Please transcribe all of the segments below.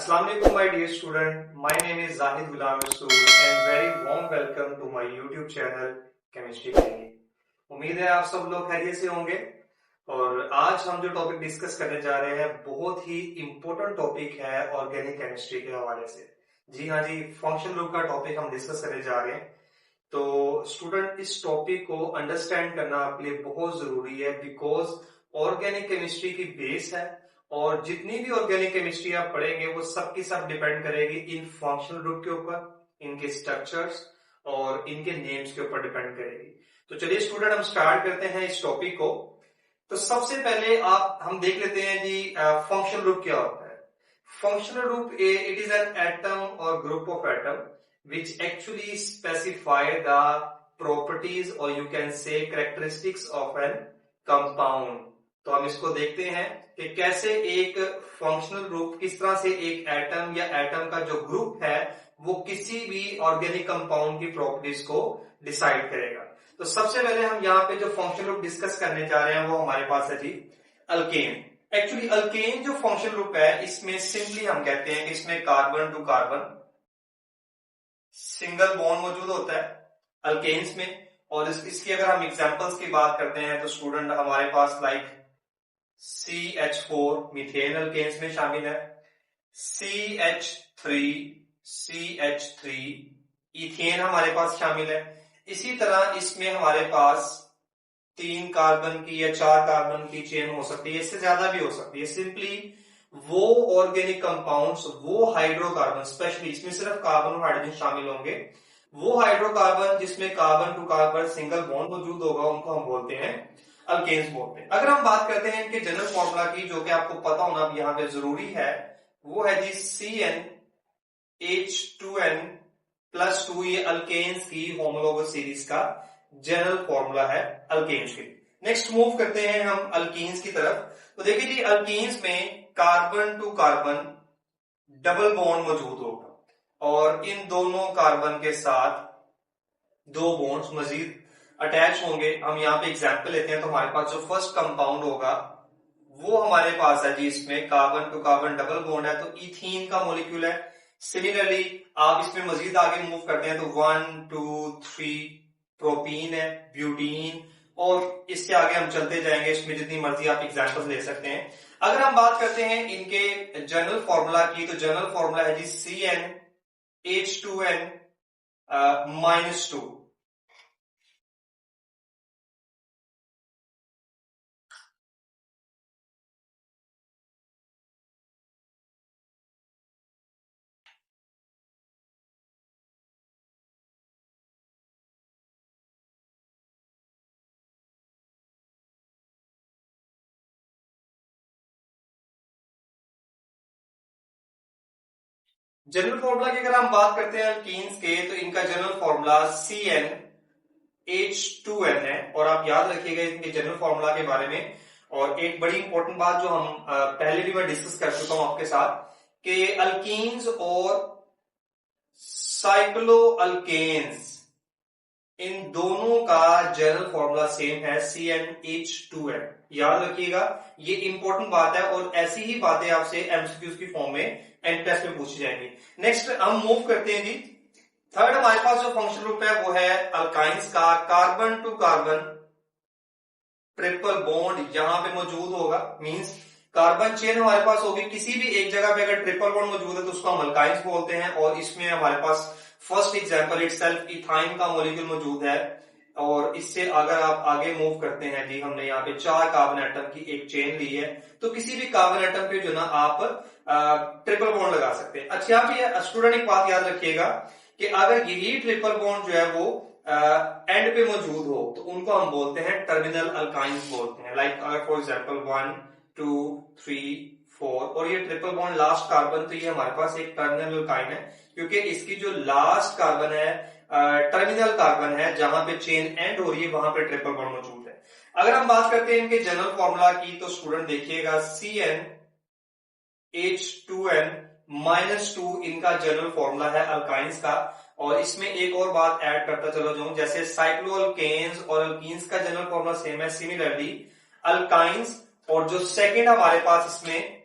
Assalamu alaikum my dear student. My name is Zahid Ghulam Rasool and very warm welcome to my YouTube channel Chemistry Kenge. उम्मीद है आप सब लोग खैरियत से होंगे और आज हम जो टॉपिक डिस्कस करने जा रहे हैं बहुत ही इंपॉर्टेंट टॉपिक है ऑर्गेनिक केमिस्ट्री के हवाले से। जी हाँ जी, फंक्शन ग्रुप का टॉपिक हम डिस्कस करने जा रहे हैं। तो स्टूडेंट इस टॉपिक को अंडरस्टैंड करना आपके लिए बहुत जरूरी है बिकॉज ऑर्गेनिक केमिस्ट्री की बेस है और जितनी भी ऑर्गेनिक केमिस्ट्री आप पढ़ेंगे वो सब की सब डिपेंड करेगी इन फंक्शनल ग्रुप के ऊपर, इनके स्ट्रक्चर्स और इनके नेम्स के ऊपर डिपेंड करेगी। तो चलिए स्टूडेंट हम स्टार्ट करते हैं इस टॉपिक को। तो सबसे पहले हम देख लेते हैं जी फंक्शनल ग्रुप क्या होता है। Functional group it is an atom और group of atom which actually specify the properties or you can say characteristics of an compound। तो हम इसको देखते हैं कि कैसे एक फंक्शनल ग्रुप किस तरह से एक एटम या एटम का जो ग्रुप है वो किसी भी ऑर्गेनिक कंपाउंड की प्रॉपर्टीज को डिसाइड करेगा। तो सबसे पहले हम यहाँ पे जो फंक्शनल ग्रुप डिस्कस करने जा रहे हैं वो हमारे पास है जी अल्केन। एक्चुअली अल्केन जो फंक्शनल ग्रुप है इसमें सिंपली हम कहते हैं कि इसमें carbon to carbon single bond मौजूद होता है अल्केन्स में। और इसकी अगर हम एग्जांपल्स की बात करते हैं तो स्टूडेंट हमारे पास लाइक CH4 मीथेन अल्केन्स में शामिल है, CH3 इथेन हमारे पास शामिल है। इसी तरह इसमें हमारे पास 3 कार्बन की या 4 कार्बन की चेन हो सकती है, इससे ज्यादा भी हो सकती है। सिंपली वो ऑर्गेनिक कंपाउंड्स, वो हाइड्रोकार्बन, स्पेशली इसमें सिर्फ कार्बन और हाइड्रोजन शामिल होंगे, वो हाइड्रोकार्बन जिसमें carbon to carbon single bond मौजूद होगा उनको हम बोलते हैं अल्केन्स बोलते हैं। अगर हम बात करते हैं इनके जनरल फॉर्मूला की जो कि आपको पता होना अब यहाँ पे जरूरी है, वो है जी CnH2n+2। ये अल्केन्स की होमोलोगस सीरीज का जनरल फॉर्मूला है अल्केन्स की। नेक्स्ट मूव करते हैं हम अल्कीन्स की तरफ। तो देखिए जी अल्कीन्स में carbon to carbon double bond मौजूद होगा और इन दोनों कार्बन के साथ 2 बॉन्ड्स मजीद अटैच होंगे। हम यहाँ पे एग्जांपल लेते हैं तो हमारे पास जो फर्स्ट कंपाउंड होगा वो हमारे पास है जी इसमें carbon to carbon double bond है तो इथीन का मॉलिक्यूल है। सिमिलरली आप इसमें मजीद आगे मूव करते हैं तो 1 2 3 प्रोपीन है, ब्यूटीन, और इससे आगे हम चलते जाएंगे, इसमें जितनी मर्जी आप एग्जांपल्स ले सकते हैं। अगर हम बात करते हैं इनके जनरल फॉर्मूला की तो जनरल फॉर्मूला है जी CnH2n-2। जनरल फॉर्मूला की अगर हम बात करते हैं अल्कीन्स के तो इनका जनरल फॉर्मूला CnH2n है। और आप याद रखिएगा इनके जनरल फॉर्मूला के बारे में। और एक बड़ी इंपॉर्टेंट बात जो हम पहले भी मैं डिस्कस कर चुका हूं आपके साथ कि अल्कीन्स और साइक्लो अल्केन्स इन दोनों का जनरल फॉर्मूला सेम है CnH2n। याद रखिएगा ये इंपॉर्टेंट बात है और ऐसी ही बातें आपसे एमसीक्यूज की फॉर्म में एंड टेस्ट में पूछी जाएंगी। नेक्स्ट हम मूव करते हैं जी थर्ड। हमारे पास जो फंक्शनल ग्रुप है वो है अल्काइंस का। Carbon to carbon triple bond यहां पे मौजूद होगा, मींस कार्बन चेन हमारे पास होगी, किसी भी एक जगह पे अगर ट्रिपल बॉन्ड मौजूद है तो उसको हम अल्काइंस बोलते हैं। और इसमें हमारे पास फर्स्ट एग्जांपल इटसेल्फ इथाइन का मॉलिक्यूल मौजूद है। और इससे अगर आप आगे मूव करते हैं जी, हमने यहाँ पे 4 कार्बन एटम की एक चेन ली है तो किसी भी कार्बन एटम पे जो ना आप ट्रिपल बॉन्ड लगा सकते हैं। अच्छा आप ये स्टूडेंट एक बात याद रखिएगा कि अगर यही ट्रिपल बॉन्ड जो है वो एंड पे मौजूद हो तो उनको हम बोलते हैं टर्मिनल अल्काइंस बोलते हैं। लाइक अगर फॉर एग्जांपल 1 2 3 4 और ये ट्रिपल बॉन्ड लास्ट कार्बन, तो ये हमारे पास एक टर्मिनल अल्काइन है क्योंकि इसकी जो लास्ट कार्बन है टर्मिनल कार्बन है, जहां पे चेन एंड हो रही है वहां पे ट्रिपल बॉन्ड मौजूद है। अगर हम बात करते हैं इनके जनरल फॉर्मूला की तो स्टूडेंट देखिएगा CnH2n-2 इनका जनरल फॉर्मूला है अल्काइंस का। और इसमें एक और बात ऐड करता चलो जाऊं, जैसे साइक्लोअल्केन्स और अल्कीन्स का जनरल फॉर्मूला सेम है, सिमिलरली अल्काइंस और जो सेकंड हमारे पास इसमें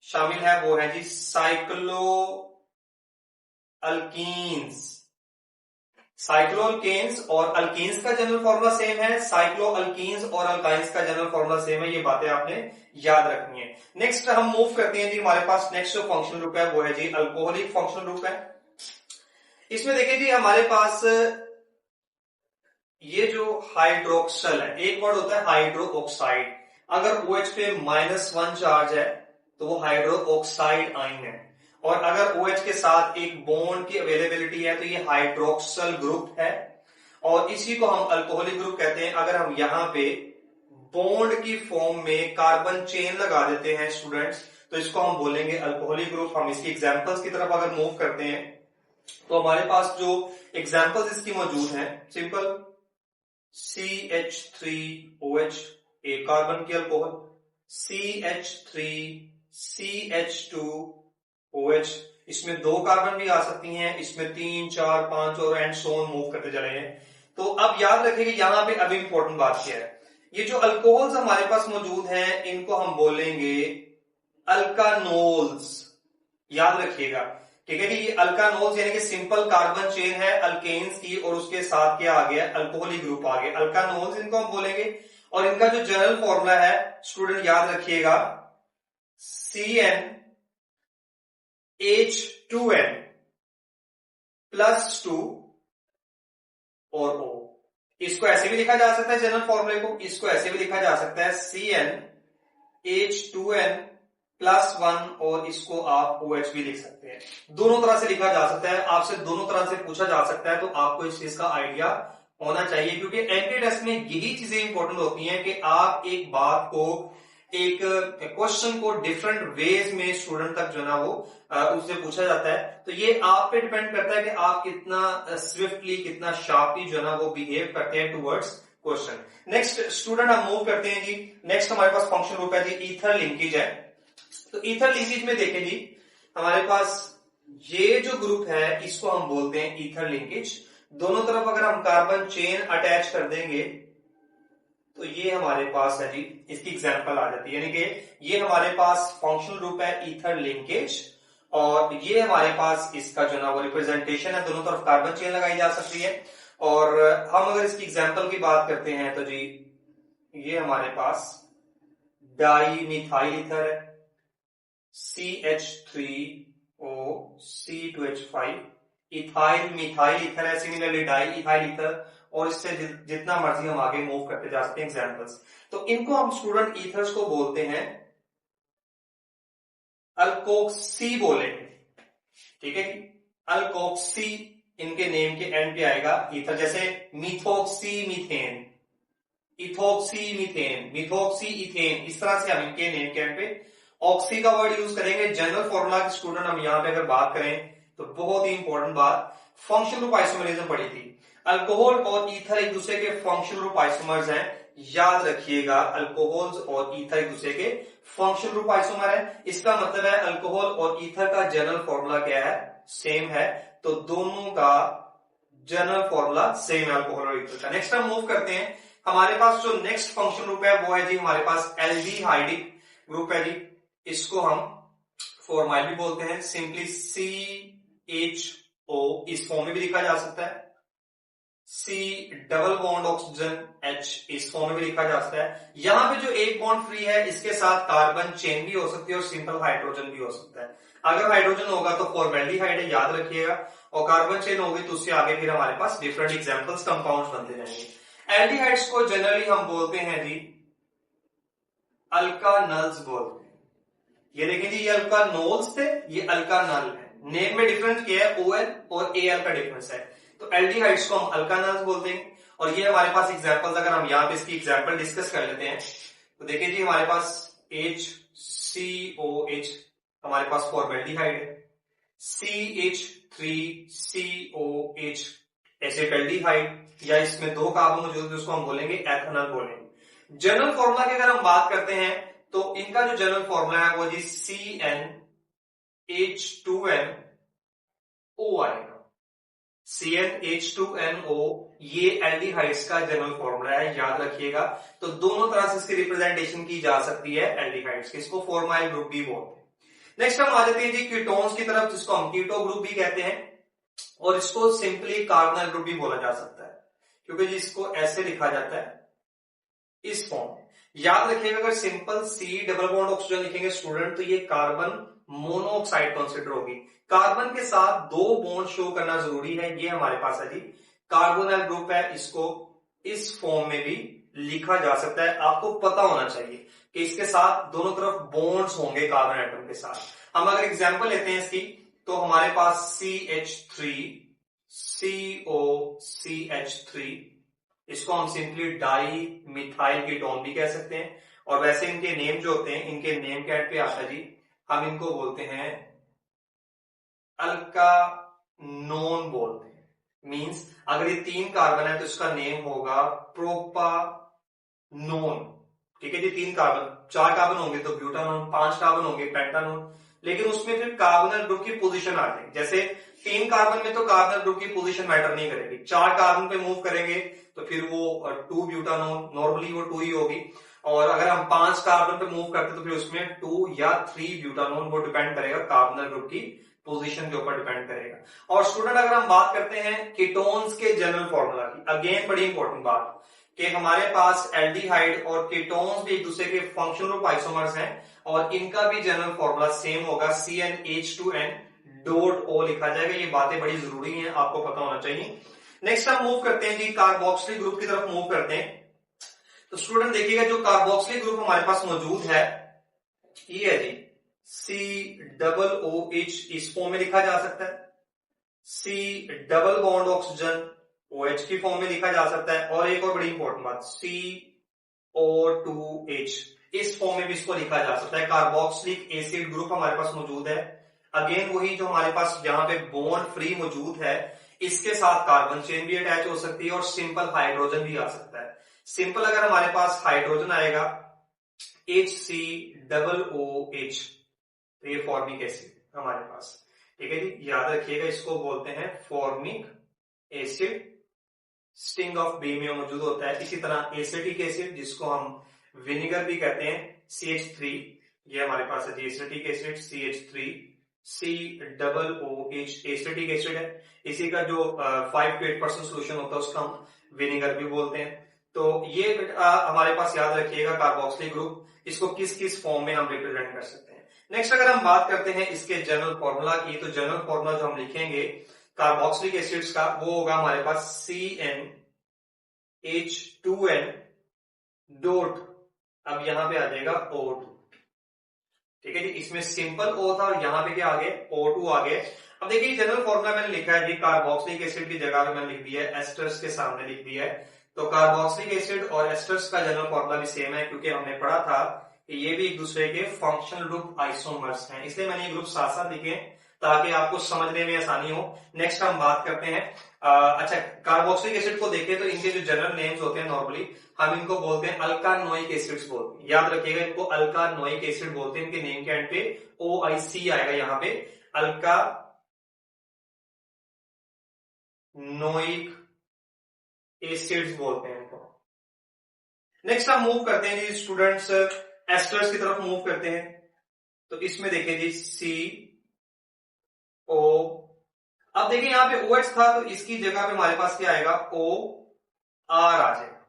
शामिल है वो है जी साइक्लो अल्कीन्स। साइक्लोअल्केन्स और अल्कीन्स का जनरल फॉर्मूला सेम है, साइक्लोअल्कीन्स और अल्काइंस का जनरल फॉर्मूला सेम है। ये बातें आपने याद रखनी है। नेक्स्ट हम मूव करते हैं जी, हमारे पास नेक्स्ट जो फंक्शनल ग्रुप है वो है जी अल्कोहलिक फंक्शनल ग्रुप है। इसमें देखिए जी हमारे पास ये जो हाइड्रोक्सल है, एक वर्ड होता है हाइड्रो ऑक्साइड। अगर OH पे -1 चार्ज है तो वो हाइड्रो ऑक्साइड आइन है, और अगर OH के साथ एक बॉन्ड की अवेलेबिलिटी है तो ये हाइड्रोक्सल ग्रुप है, और इसी को हम अल्कोहलिक ग्रुप कहते हैं। अगर हम यहाँ पे बॉन्ड की फॉर्म में कार्बन चेन लगा देते हैं स्टूडेंट्स, तो इसको हम बोलेंगे अल्कोहलिक ग्रुप। हम इसकी एग्जांपल्स की तरफ अगर मूव करते हैं तो हमारे पास जो एग्जांपल्स इसकी मौजूद हैं, सिंपल CH3OH एक कार्बन की अल्कोहल, CH3CH2OH इसमें 2 कार्बन भी आ सकती हैं, इसमें 3, 4, 5 और एंड सो ऑन मूव करते चले हैं। तो अब याद रखिए यहां पे अब इंपॉर्टेंट बात क्या है, ये जो अल्कोहल्स हमारे पास मौजूद हैं इनको हम बोलेंगे अल्कानोल्स। याद रखिएगा, ठीक है जी। ये अल्कानोल्स यानी कि सिंपल कार्बन चेन है अल्केन्स की, और उसके साथ क्या आ गया, अल्कोहलिक ग्रुप आ गया, अल्कानोल्स इनको हम बोलेंगे। और इनका जो जनरल फॉर्मूला है स्टूडेंट याद रखिएगा, CnH2n +2 और O। इसको ऐसे भी लिखा जा सकता है जनरल फॉर्मूले को, इसको ऐसे भी लिखा जा सकता है CnH2n +1 और इसको आप OH भी लिख सकते हैं। दोनों तरह से लिखा जा सकता है, आपसे दोनों तरह से पूछा जा सकता है, तो आपको इस चीज का आइडिया होना चाहिए, क्योंकि एमपी टेस्ट में यही चीजें इंपॉर्टेंट होती हैं कि आप एक बात को, एक क्वेश्चन को डिफरेंट वेज में स्टूडेंट तक जो है ना वो उससे पूछा जाता है। तो ये आप पे डिपेंड करता है कि आप कितना स्विफ्टली, कितना शार्पली जो है ना वो बिहेव करते हैं टुवर्ड्स क्वेश्चन। नेक्स्ट स्टूडेंट हम मूव करते हैं जी, नेक्स्ट हमारे पास फंक्शन ग्रुप है जी ईथर लिंकेज है। तो ईथर लिंकेज में देखें जी हमारे पास ये जो ग्रुप है इसको हम बोलते हैं ईथर लिंकेज। दोनों तरफ अगर हम कार्बन चेन अटैच कर देंगे तो ये हमारे पास है जी, इसकी एग्जांपल आ जाती है, यानी कि ये हमारे पास फंक्शनल ग्रुप है ईथर लिंकेज, और ये हमारे पास इसका जो ना वो रिप्रेजेंटेशन है, दोनों तरफ कार्बन चेन लगाई जा सकती है। और हम अगर इसकी एग्जांपल की बात करते हैं तो जी ये हमारे पास डाई मिथाइल ईथर है, CH3O, इथाइल मिथाइल ईथर है, सिमिलरली डाई इथाइल ईथर, और इससे जितना मर्जी हम आगे मूव करते जा सकते हैं एग्जांपल्स। तो इनको हम स्टूडेंट ईथर्स को बोलते हैं अल्कोक्सी बोलेंगे, ठीक है। अल्कोक्सी इनके नेम के एंड पे आएगा ईथर, जैसे methoxy methane, ethoxy methane, methoxy ethane, इस तरह से हम इनके नेम के एंड पे ऑक्सी का वर्ड यूज करेंगे। जनरल फॉर्मूला के स्टूडेंट हम यहां पे अगर बात करें तो बहुत ही इंपॉर्टेंट बात, फंक्शनल ग्रुप आइसोमरिज्म पढ़ी थी। अल्कोहल और ईथर एक दूसरे के फंक्शनल ग्रुप आइसोमर्स हैं, याद रखिएगा। अल्कोहल्स और ईथर एक दूसरे के फंक्शनल ग्रुप आइसोमर है। इसका मतलब है अल्कोहल और ईथर का जनरल फॉर्मूला क्या है, सेम है। तो दोनों का जनरल फॉर्मूला सेम है अल्कोहल और ईथर का। नेक्स्ट हम मूव करते हैं, हमारे पास जो नेक्स्ट फंक्शनल ग्रुप है वो है जी हमारे पास एल्डिहाइडिक ग्रुप है जी। इसको हम फॉर्माइल भी बोलते हैं, सिंपली CHO इस फॉर्म में भी लिखा जा सकता है, C double bond oxygen H इस फॉर्म में भी लिखा जा सकता है। यहां पे जो एक बॉन्ड फ्री है इसके साथ कार्बन चेन भी हो सकती है और सिंपल हाइड्रोजन भी हो सकता है। अगर हाइड्रोजन होगा तो फॉर्मेल्डिहाइड है, याद रखिएगा, और कार्बन चेन होगी तो उससे आगे फिर हमारे पास डिफरेंट एग्जांपल्स कंपाउंड्स बनते जाएंगे। एल्डिहाइड्स को जनरली हम बोलते हैं जी अल्कानल्स बोलते हैं। ये देखिए जी, ये अल्कानोल्स थे, ये अल्कानल है। नेम में डिफरेंस क्या है, OL और AL का डिफरेंस है। तो एल्डिहाइड्स को हम अल्कानल्स बोलते हैं। और ये हमारे पास एग्जांपल्स, अगर हम यहाँ पे इसकी एग्जांपल डिस्कस कर लेते हैं तो देखिए जी हमारे पास HCOH हमारे पास फॉर्मेल्डिहाइड है, CH3COH एसिटाल्डिहाइड, या इसमें 2 कार्बन मौजूद है उसको हम बोलेंगे एथेनॉल बोलेंगे। जनरल फॉर्मूला की अगर हम बात करते हैं तो इनका जो जनरल फॉर्मूला है वो जी CnH2nO आएगा। CnH2nO ये एल्डिहाइड्स का जनरल फॉर्मूला है, याद रखिएगा। तो दोनों तरह से इसकी रिप्रेजेंटेशन की जा सकती है एल्डिहाइड्स की, इसको फॉर्माइल ग्रुप भी बोलते हैं। नेक्स्ट हम आ जाते हैं जी कीटोन्स की तरफ, जिसको हम कीटो ग्रुप भी कहते हैं और इसको सिंपली कार्बोनाइल ग्रुप भी बोला जा सकता है, क्योंकि जी इसको ऐसे लिखा जाता है इस फॉर्म। याद रखिएगा अगर simple C double bond oxygen लिखेंगे स्टूडेंट तो ये कार्बन मोनोऑक्साइड कंसिडर होगी। कार्बन के साथ दो बॉन्ड शो करना जरूरी है, ये हमारे पास है जी कार्बोनाइल ग्रुप है, इसको इस फॉर्म में भी लिखा जा सकता है। आपको पता होना चाहिए कि इसके साथ दोनों तरफ बॉन्ड्स होंगे कार्बन एटम के साथ। हम अगर एग्जांपल लेते हैं इसकी तो हमारे पास CH3 COCH3, इसको हम सिंपली डाई मिथाइल कीटोन भी कह सकते हैं। और वैसे इनके नेम जो होते हैं, इनके नेम कैट पे आता जी, हम इनको बोलते हैं अल्कानोन बोलते हैं। मींस अगर ये 3 कार्बन है तो इसका नेम होगा प्रोपानोन। ठीक है जी, 3 कार्बन, 4 कार्बन होंगे तो ब्यूटानोन, 5 कार्बन होंगे पेंटानोन। लेकिन उसमें फिर कार्बोनाइल ग्रुप की पोजीशन आ जाएगी। जैसे 3 कार्बन में तो कार्बोनाइल ग्रुप की पोजीशन मैटर नहीं करेगी, 4 कार्बन पे मूव करेंगे तो फिर वो 2 ब्यूटानोन, नॉर्मली वो 2 ही होगी। और अगर हम 5 कार्बन पे मूव करते तो फिर उसमें 2 या 3 ब्यूटानोन, वो डिपेंड करेगा कार्बोनाइल ग्रुप की पोजीशन के ऊपर डिपेंड करेगा। और स्टूडेंट अगर हम बात करते हैं कीटोन्स के जनरल फॉर्मूला की, अगेन बड़ी इंपॉर्टेंट बात कि हमारे पास एल्डिहाइड और कीटोन्स भी एक दूसरे के फंक्शनल ग्रुप आइसोमर्स हैं और इनका भी जनरल फॉर्मूला सेम होगा, CnH2n.O लिखा जाएगा। ये बातें बड़ी जरूरी हैं, आपको पता होना चाहिए। नेक्स्ट हम मूव करते हैं जी कार्बोक्सिलिक ग्रुप की तरफ मूव करते हैं। तो स्टूडेंट देखिएगा जो कार्बोक्सिलिक ग्रुप हमारे पास मौजूद है ये है जी COOH, इस फॉर्म में लिखा जा सकता है। C double bond oxygen OH की फॉर्म में लिखा जा सकता है। और एक और बड़ी इंपॉर्टेंट बात, CO2H, इस फॉर्म में भी इसको लिखा जा सकता है। कार्बोक्सिलिक एसिड ग्रुप हमारे पास मौजूद है। अगेन वही जो हमारे पास यहाँ पे बॉन्ड फ्री मौजूद है, इसके साथ कार्बन चेन भी अटैच हो सकती है और सिंपल हाइड्रोजन भी आ सकता है। सिंपल अगर हमारे पास हाइड्रोजन आएगा HCOOH, तो ये फॉर्मिक एसिड हमारे पास। ठीक है जी, याद रखिएगा इसको बोलते हैं formic acid, sting of bee में मौजूद होता है। इसी तरह एसिटिक एसिड जिसको हम विनेगर भी कहते हैं, CH3, ये हमारे पास है जी acetic acid CH3, COOH acetic acid है। इसी का जो 5 to 8% सोल्यूशन होता है उसका हम विनेगर भी बोलते हैं। तो ये हमारे पास याद रखिएगा कार्बोक्सिलिक ग्रुप, इसको किस किस फॉर्म में हम रिप्रेजेंट कर सकते हैं। नेक्स्ट अगर हम बात करते हैं इसके जनरल फॉर्मूला की, तो जनरल फॉर्मूला जो हम लिखेंगे कार्बोक्सिलिक एसिड्स का वो होगा हमारे पास CnH2n डॉट, अब यहां पे आ जाएगा O2। ठीक है जी, इसमें सिंपल O था और यहां पे क्या आ गया O2 आ गया। अब देखिए जनरल फॉर्मूला मैंने लिखा है जी, कार्बोक्सिलिक एसिड की जगह पे मैंने लिख दिया है एस्टर्स के सामने लिख दिया है। तो कार्बोक्सिलिक एसिड और एस्टर्स का जनरल फॉर्मूला भी सेम है, क्योंकि हमने पढ़ा था कि ये भी एक दूसरे के फंक्शनल ग्रुप आइसोमर्स हैं, इसलिए मैंने ये ग्रुप साथ साथ लिखे ताकि आपको समझने में आसानी हो। नेक्स्ट हम बात करते हैं अच्छा कार्बोक्सिलिक एसिड को देखें तो इनके जो जनरल नेम्स होते हैं नॉर्मली हम इनको बोलते हैं अल्कानोइक एसिड्स बोलते हैं। याद रखिएगा इनको अल्कानोइक एसिड बोलते हैं। इनके नेम के एंड पे OIC आएगा, यहाँ पे अल्कानोइक एसिड्स बोलते हैं इनको। नेक्स्ट हम मूव करते हैं जी स्टूडेंट्स एस्टर्स की तरफ मूव करते हैं। तो इसमें देखिए जी CO, अब देखिए यहाँ पे OH था तो इसकी जगह पे हमारे पास क्या आएगा OR आ जाएगा।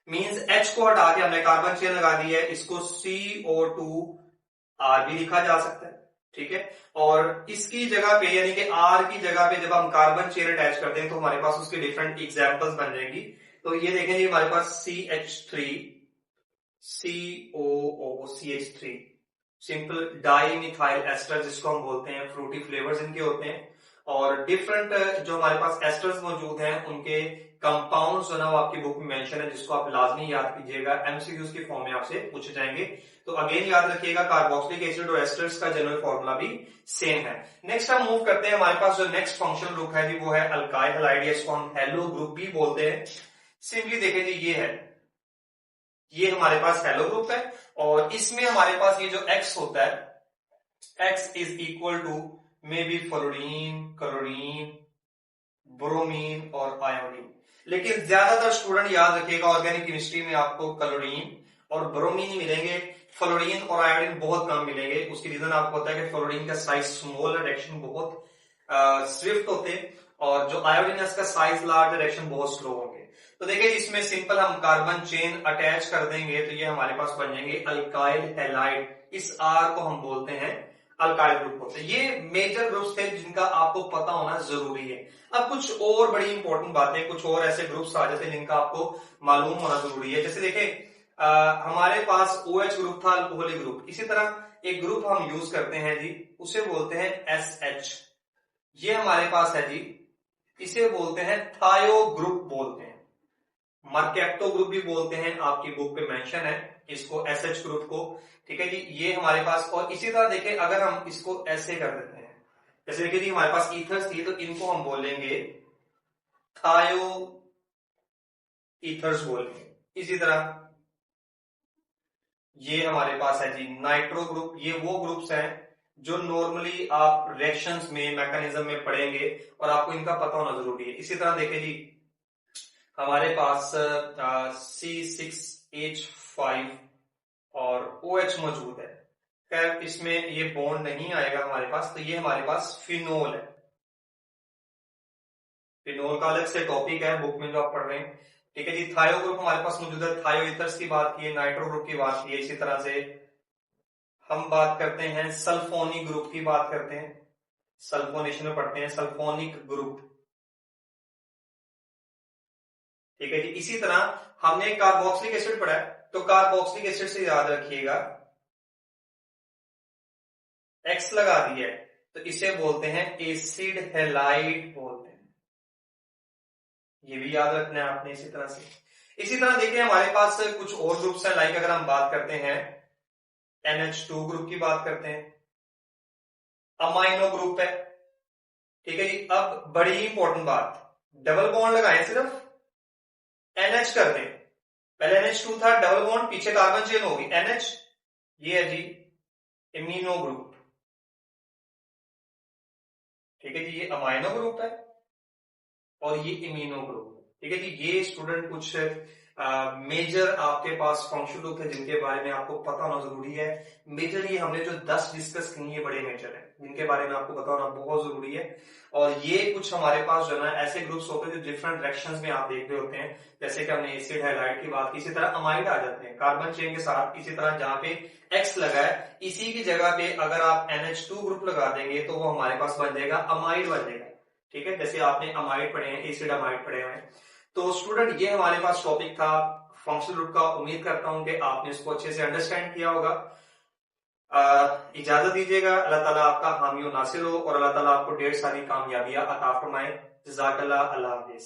मींस H को हटा के हमने कार्बन चेन लगा दी है, इसको CO2R भी लिखा जा सकता है। ठीक है, और इसकी जगह पे यानी कि R की जगह पे जब हम कार्बन चेन अटैच करते हैं तो हमारे पास उसके डिफरेंट एग्जांपल्स बन जाएंगी। तो ये देखेंगे हमारे पास CH3 COOCH3, simple dimethyl ester जिसको हम बोलते हैं, फ्रूटी फ्लेवर्स इनके होते हैं। और डिफरेंट जो हमारे पास एस्टर्स मौजूद हैं उनके कंपाउंड्स जो ना वो आपकी बुक में मेंशन है, जिसको आप लाजमी याद कीजिएगा, MCQs के फॉर्म में आपसे पूछे जाएंगे। तो अगेन याद रखिएगा कार्बोक्सिलिक एसिड और एस्टर्स का जनरल फॉर्मूला भी सेम है। नेक्स्ट हम मूव करते हैं, हमारे पास जो नेक्स्ट फंक्शनल ग्रुप है जी वो है अल्काइल हैलाइड, इसको हम हेलो ग्रुप भी बोलते हैं। सिंपली देखें जी ये है, ये हमारे पास हेलो ग्रुप है और इसमें हमारे पास ये जो X होता है, X is equal to may be fluorine, chlorine, bromine और आयोडीन। लेकिन ज्यादातर स्टूडेंट याद रखिएगा ऑर्गेनिक केमिस्ट्री में आपको क्लोरीन और ब्रोमीन ही मिलेंगे। फ्लोरीन और आयोडीन बहुत कम मिलेंगे। उसकी रीजन आपको पता है कि फ्लोरीन का साइज स्मॉल, रिएक्शन बहुत स्विफ्ट होते, और जो आयोडीन है इसका साइज लार्ज, रिएक्शन बहुत स्लो होंगे। तो देखिए इसमें सिंपल हम कार्बन चेन अटैच कर देंगे तो ये हमारे पास बन जाएंगे अल्काइल हैलाइड। इस आर को हम बोलते हैं अल्काइल ग्रुप होते हैं। ये मेजर ग्रुप्स थे जिनका आपको पता होना जरूरी है। अब कुछ और बड़ी इंपॉर्टेंट बातें, कुछ और ऐसे ग्रुप्स आ जाते हैं जिनका आपको मालूम होना जरूरी है। जैसे देखें हमारे पास OH ग्रुप था, अल्कोहलिक ग्रुप। इसी तरह एक ग्रुप हम यूज करते हैं जी, उसे बोलते हैं SH। ये हमारे पास है जी, इसे बोलते हैं थायो ग्रुप बोलते हैं। मर्कैप्टो ग्रुप भी बोलते हैं, आपकी बुक पे मेंशन है इसको, SH ग्रुप को। ठीक है जी, ये हमारे पास। और इसी तरह देखिए अगर हम इसको ऐसे कर देते हैं, जैसे देखिए जी हमारे पास ईथर्स थी तो इनको हम बोलेंगे थायो ईथर्स बोलेंगे। इसी तरह ये हमारे पास है जी नाइट्रो ग्रुप। ये वो ग्रुप्स हैं जो नॉर्मली आप रिएक्शंस में, मैकेनिज्म में पढ़ेंगे और आपको इनका पता होना जरूरी है। इसी तरह देखिए जी हमारे पास C6H5 और OH मौजूद है। खैर इसमें ये बॉन्ड नहीं आएगा हमारे पास, तो ये हमारे पास फिनोल है। फिनोल का अलग से टॉपिक है बुक में जो आप पढ़ रहे हैं। ठीक है जी, थायो ग्रुप हमारे पास मौजूद है। थायो ईथर्स की बात की है, नाइट्रो ग्रुप की बात की है। इसी तरह से हम बात करते हैं सल्फोनिक ग्रुप की बात करते हैं, सल्फोनेशन में पढ़ते हैं सल्फोनिक ग्रुप। ठीक है जी, इसी तरह हमने कार्बोक्सिलिक एसिड पढ़ा है, तो कार्बोक्सिलिक एसिड से याद रखिएगा X लगा दिया है तो इसे बोलते हैं एसिड हैलाइड बोलते हैं। ये भी याद रखना है आपने। इसी तरह से, इसी तरह देखिए हमारे पास कुछ और ग्रुप्स हैं। लाइक अगर हम बात करते हैं NH2 ग्रुप की बात करते हैं, अमाइनो ग्रुप है। ठीक है जी, अब बड़ी इंपॉर्टेंट बात, डबल बॉन्ड लगाएं, सिर्फ NH कर दें। पहले NH2 था, डबल बॉन्ड, पीछे कार्बन चेन होगी NH। ये है जी इमीनो ग्रुप। ठीक है जी, ये अमाइनो ग्रुप है और ये इमीनो ग्रुप। ठीक है जी, ये स्टूडेंट कुछ मेजर आपके पास फंक्शनल ग्रुप है जिनके बारे में आपको पता होना जरूरी है। मेजर ये हमने जो 10 डिस्कस किए ये बड़े मेजर है जिनके बारे में आपको पता होना बहुत जरूरी है। और ये कुछ हमारे पास जो है ऐसे ग्रुप्स होते हैं जो डिफरेंट रिएक्शंस में आप देख रहे होते हैं। जैसे कि हमने एसिड हैलाइड की बात की, इसी तरह अमाइड आ जाते हैं कार्बन चेन के साथ। इसी तरह जहां पे X लगा है इसी की जगह पे अगर आप NH2 ग्रुप लगा देंगे तो वो हमारे पास बन जाएगा अमाइड बन जाएगा। ठीक है, जैसे आपने अमाइड पढ़े हैं, एसिड अमाइड पढ़े हुए हैं। तो स्टूडेंट ये हमारे पास टॉपिक था फंक्शनल ग्रुप का। उम्मीद करता हूं कि आपने इसको अच्छे से अंडरस्टैंड किया होगा। इजाजत दीजिएगा। अल्लाह ताला आपका हामी और नासिर हो और अल्लाह ताला आपको ढेर सारी कामयाबियां अता फरमाए। जज़ाकल्लाह, अल्लाह हाफिज।